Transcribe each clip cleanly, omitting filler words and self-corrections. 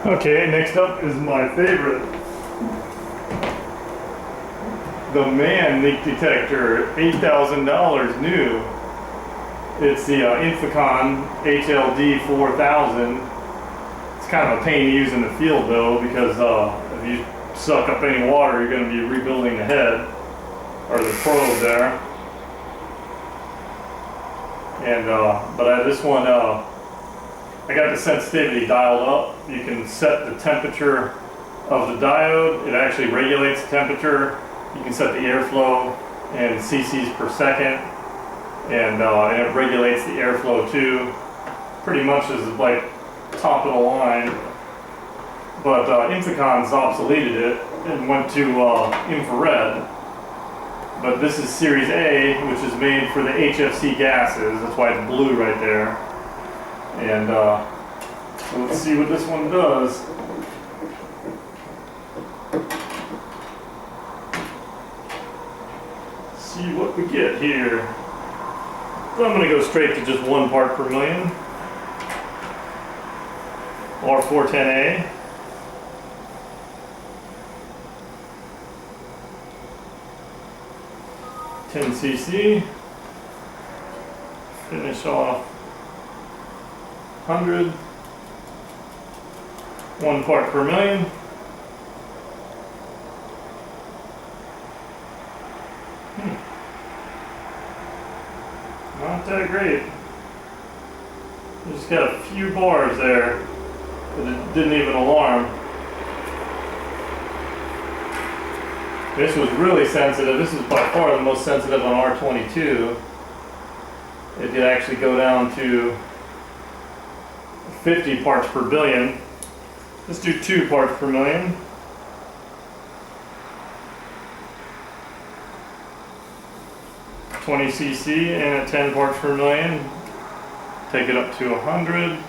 Okay, next up is my favorite. The man leak detector, $8,000 new. It's the Inficon HLD4000. It's kind of a pain to use in the field though, because if you suck up any water, you're going to be rebuilding the head or the probe there. And but this one, I got the sensitivity dialed up. You can set the temperature of the diode. It actually regulates the temperature. You can set the airflow in cc's per second, and it regulates the airflow too. Pretty much is like top of the line. But Inficon's obsoleted it and went to infrared. But this is Series A, which is made for the HFC gases. That's why it's blue right there. And so let's see what this one does. See what we get here. So I'm going to go straight to just 1 part per million. R410a. cc. Finish off 100. 1 part per million. Not that great. Just got a few bars there, but it didn't even alarm. This was really sensitive. This is by far the most sensitive on R22. It could actually go down to 50 parts per billion. Let's do 2 parts per million. $20 cc and at 10 parts per million. Take it up to 100.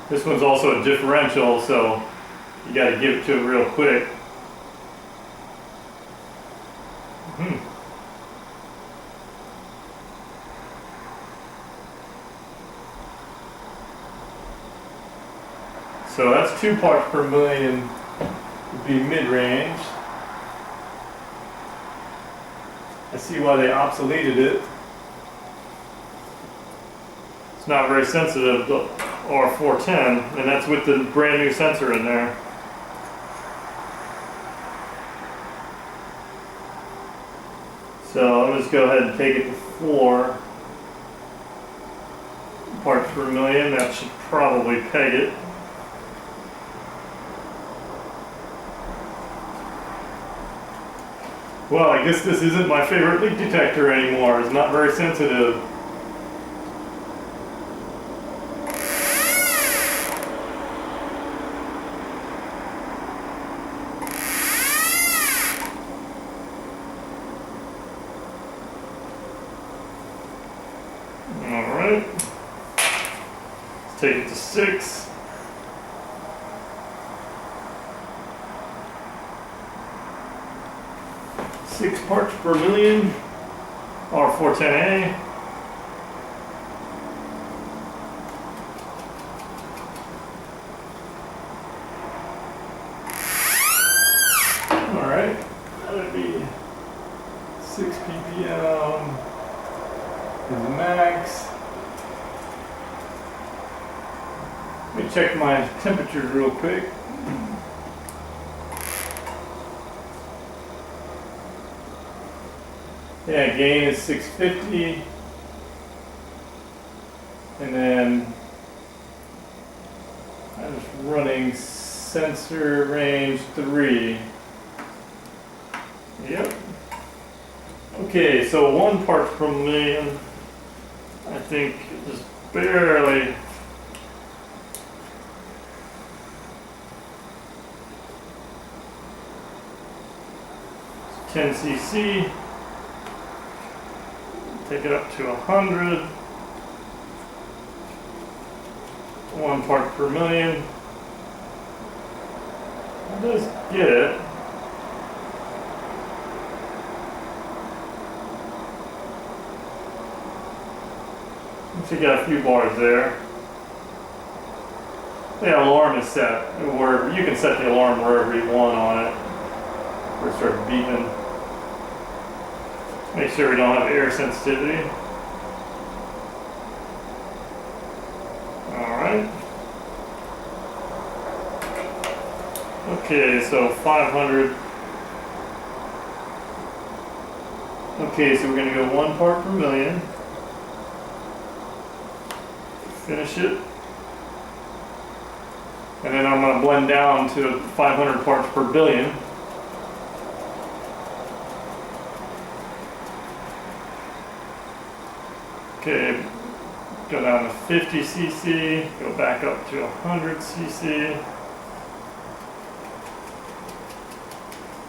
This one's also a differential, so you got to give it to it real quick. So that's 2 parts per million would be mid-range. I see why they obsoleted it. It's not very sensitive to R410, and that's with the brand new sensor in there. So I'll just go ahead and take it to 4 parts per million. That should probably peg it. Well, I guess this isn't my favorite leak detector anymore. It's not very sensitive. Alright. Let's take it to 6. Six parts per million, R410a. Alright, that would be 6 PPM is the max. Let me check my temperatures real quick. Yeah, gain is 650, and then I'm just running sensor range 3. Yep. Okay, so 1 part per million, I think just barely. It's 10 cc. Take it up to 100. 1 part per million. That does get it. So you got a few bars there. The alarm is set wherever you can set the alarm wherever you want on it. Or start beeping. Make sure we don't have air sensitivity. Alright. Okay, so 500. Okay, so we're going to go 1 part per million. Finish it. And then I'm going to blend down to 500 parts per billion. Okay, go down to 50 cc, go back up to 100 cc.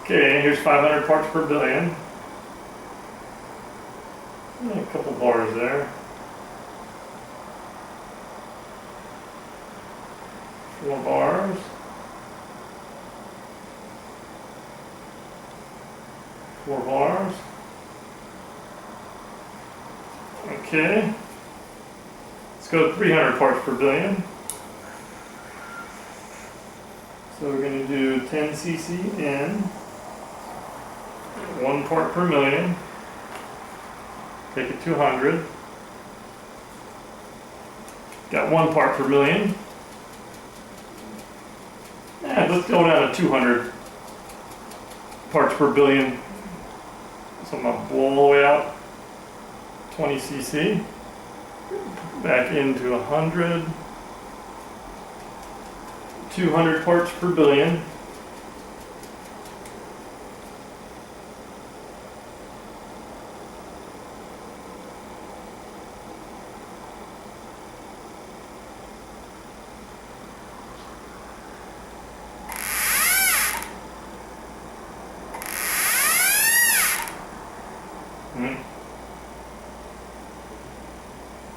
Okay, here's 500 parts per billion. A couple bars there. 4 bars. 4 bars. Okay. Let's go to 300 parts per billion. So we're going to do 10 cc in. 1 part per million. Take it to 100. Got 1 part per million. And let's go down to 200 parts per billion. So I'm going to blow all the way out. 20 cc. Back into 100. 200 parts per billion.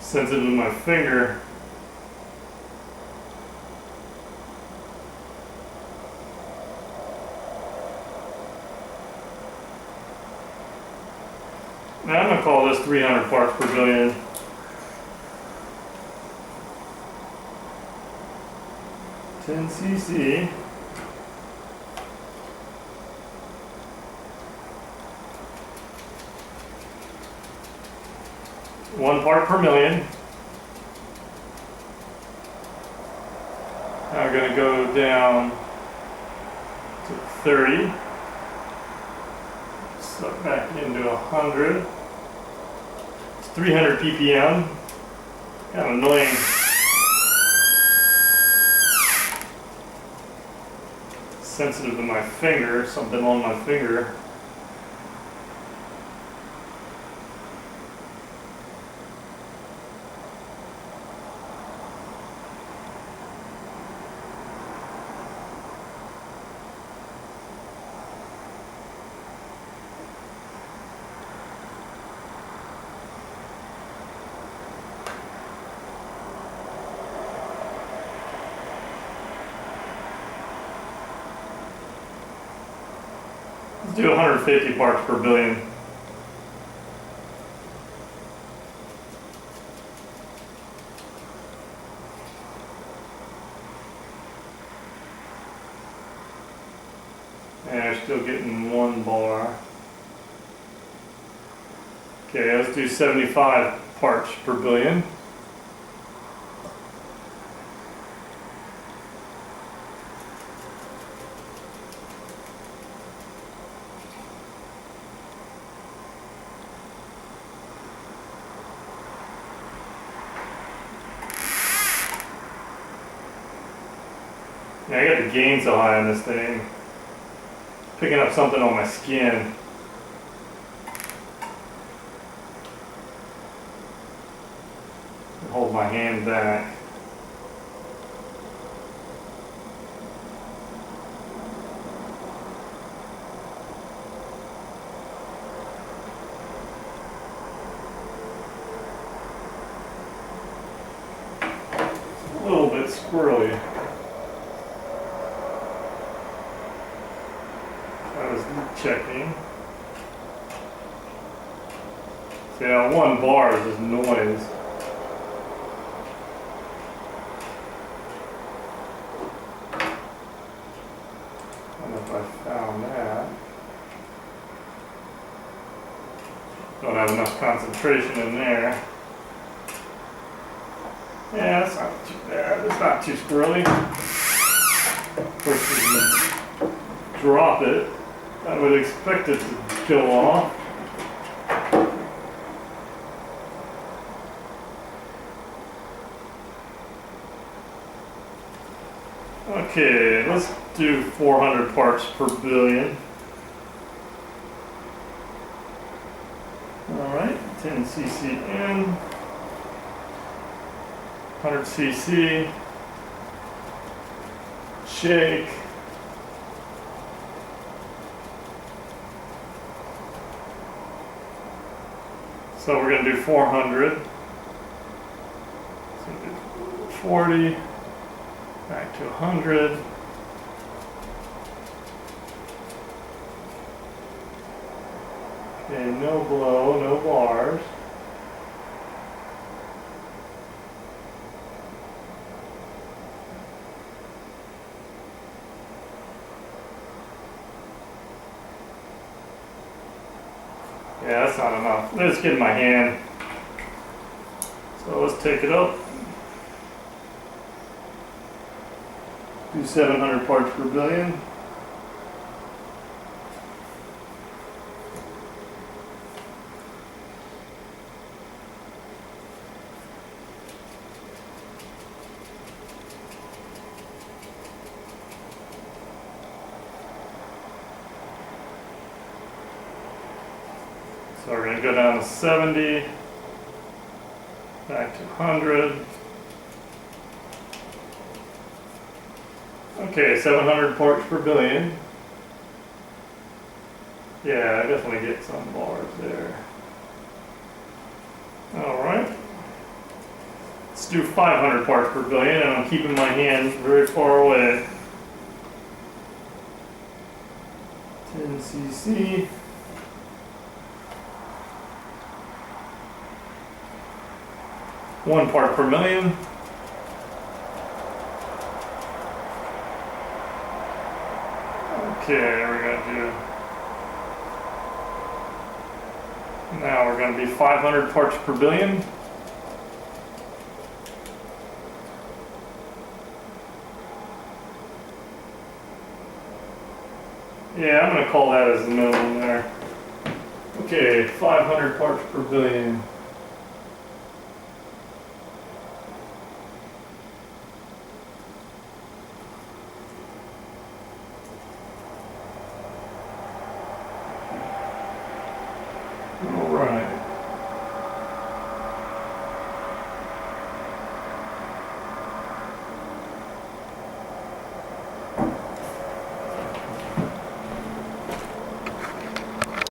Sensitive to my finger. Now I'm going to call this 300 parts per billion. $10 cc. One part per million. Now we're going to go down to 30. Slip back into 100. It's 300 PPM. Kind of annoying. Sensitive to my finger, something on my finger. Let's do 150 parts per billion. And I'm still getting 1 bar. Okay, let's do 75 parts per billion. Yeah, I got the gain so high on this thing. Picking up something on my skin. Hold my hand back. A little bit squirrely. I was checking. See, now 1 bar is just noise. I found that. Don't have enough concentration in there. Yeah, that's not too bad. It's not too squirrely. Of course, if you drop it, I would expect it to go off. Okay, let's do 400 parts per billion. Alright, 10 cc in, 100 cc, shake. So we're going to do 400. So do 40. Back to 100. Okay, no blow, no bars. Yeah, that's not enough. Let's get in my hand. So let's take it up. Do 700 parts per billion. So we're going to go down to 70, back to 100. Okay, 700 parts per billion. Yeah, I definitely get some bars there. Alright. Let's do 500 parts per billion, and I'm keeping my hand very far away. 10 cc. One part per million. Okay, we're going to do, now we're going to be 500 parts per billion. Yeah, I'm going to call that as the minimum there. Okay, 500 parts per billion.